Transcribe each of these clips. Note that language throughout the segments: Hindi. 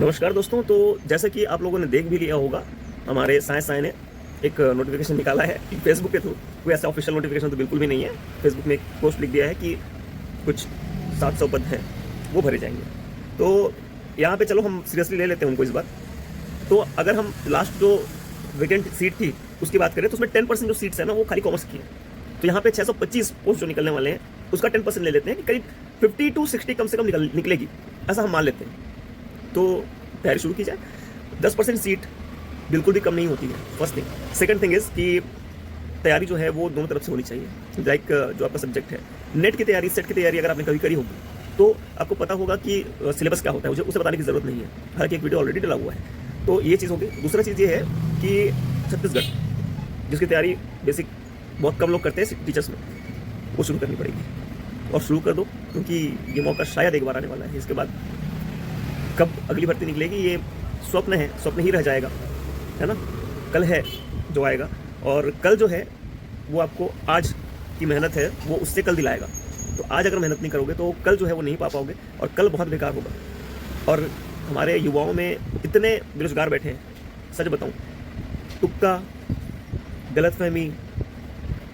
नमस्कार दोस्तों। तो जैसा कि आप लोगों ने देख भी लिया होगा, हमारे साइंस साई ने एक नोटिफिकेशन निकाला है फेसबुक के थ्रू। कोई ऐसा ऑफिशियल नोटिफिकेशन तो बिल्कुल भी नहीं है। फेसबुक में एक पोस्ट लिख दिया है कि कुछ 700 पद हैं वो भरे जाएंगे। तो यहाँ पे चलो हम सीरियसली ले लेते हैं उनको इस बार। तो अगर हम लास्ट जो वैकेंट सीट थी उसकी बात करें तो उसमें 10% जो सीट्स है ना वो खाली कॉमर्स की है। तो यहाँ पे 625 पोस्ट जो निकलने वाले हैं उसका 10% ले लेते हैं कि करीब 50 to 60 कम से कम निकलेगी, ऐसा हम मान लेते हैं। तो तैयारी शुरू की जाए। 10% सीट बिल्कुल भी कम नहीं होती है, first thing. Second thing is कि तैयारी जो है वो दोनों तरफ से होनी चाहिए। लाइक जो आपका सब्जेक्ट है, नेट की तैयारी, सेट की तैयारी अगर आपने कभी करी होगी तो आपको पता होगा कि सिलेबस क्या होता है, मुझे उसे बताने की ज़रूरत नहीं है, हालांकि एक वीडियो ऑलरेडी डला हुआ है। तो ये चीज़ होगी। दूसरा चीज़ ये है कि छत्तीसगढ़ जिसकी तैयारी बेसिक बहुत कम लोग करते हैं टीचर्स में, वो शुरू करनी पड़ेगी और शुरू कर दो, क्योंकि ये मौका शायद एक बार आने वाला है। इसके बाद कब अगली भर्ती निकलेगी ये स्वप्न है, स्वप्न ही रह जाएगा, है ना। कल है जो आएगा, और कल जो है वो आपको आज की मेहनत है वो उससे कल दिलाएगा। तो आज अगर मेहनत नहीं करोगे तो कल जो है वो नहीं पा पाओगे और कल बहुत बेकार होगा। और हमारे युवाओं में इतने बेरोजगार बैठे हैं, सच बताऊं, तुक्का, गलतफहमी,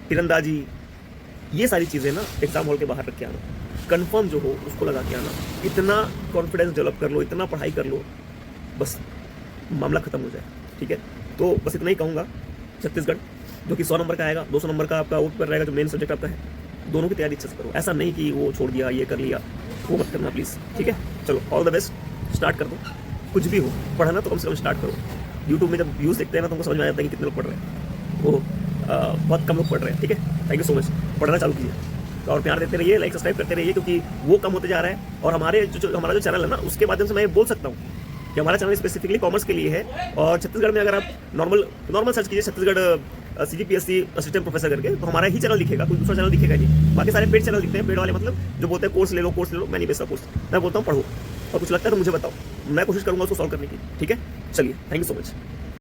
तीरंदाजी, ये सारी चीज़ें ना एग्ज़ाम हॉल के बाहर रख के आना, कंफर्म जो हो उसको लगा के आना। इतना कॉन्फिडेंस डेवलप कर लो, इतना पढ़ाई कर लो, बस मामला ख़त्म हो जाए, ठीक है। तो बस इतना ही कहूँगा। छत्तीसगढ़ जो कि 100 नंबर का आएगा, 200 नंबर का आपका वो पेपर रहेगा जो मेन सब्जेक्ट आपका है, दोनों की तैयारी अच्छे से करो। ऐसा नहीं कि वो छोड़ दिया, ये कर लिया, वो मत करना प्लीज़, ठीक है। चलो, ऑल द बेस्ट, स्टार्ट कर दो। कुछ भी हो, पढ़ना तो कम से कम स्टार्ट करो। यूट्यूब में जब व्यूज़ देखते हैं ना तो हमको समझ में आ जाता है कि कितने लोग पढ़ रहे हैं। वो बहुत कम लोग पढ़ रहे हैं, ठीक है। Thank you so much. पढ़ना चालू कीजिए और प्यार देते रहिए, लाइक सब्सक्राइब करते रहिए, क्योंकि वो कम होते जा रहा है। और हमारे हमारा जो चैनल है ना उसके माध्यम से मैं बोल सकता हूँ कि हमारा चैनल स्पेसिफिकली कॉमर्स के लिए है। और छत्तीसगढ़ में अगर आप नॉर्मल सर्च कीजिए छत्तीसगढ़ CGPSC असिस्टेंट प्रोफेसर करके, तो हमारा ही चैनल दिखेगा, कोई दूसरा चैनल दिखेगा नहीं। बाकी सारे पेड चैनल दिखते हैं, पेड वाले मतलब जो बोलते हैं कोर्स ले लो, कोर्स ले लो। मैं नहीं बेचता कोर्स, मैं बोलता हूँ पढ़ो, और कुछ लगता है तो मुझे बताओ, मैं कोशिश करूँगा उसको सॉल्व करने की, ठीक है। चलिए, थैंक यू सो मच।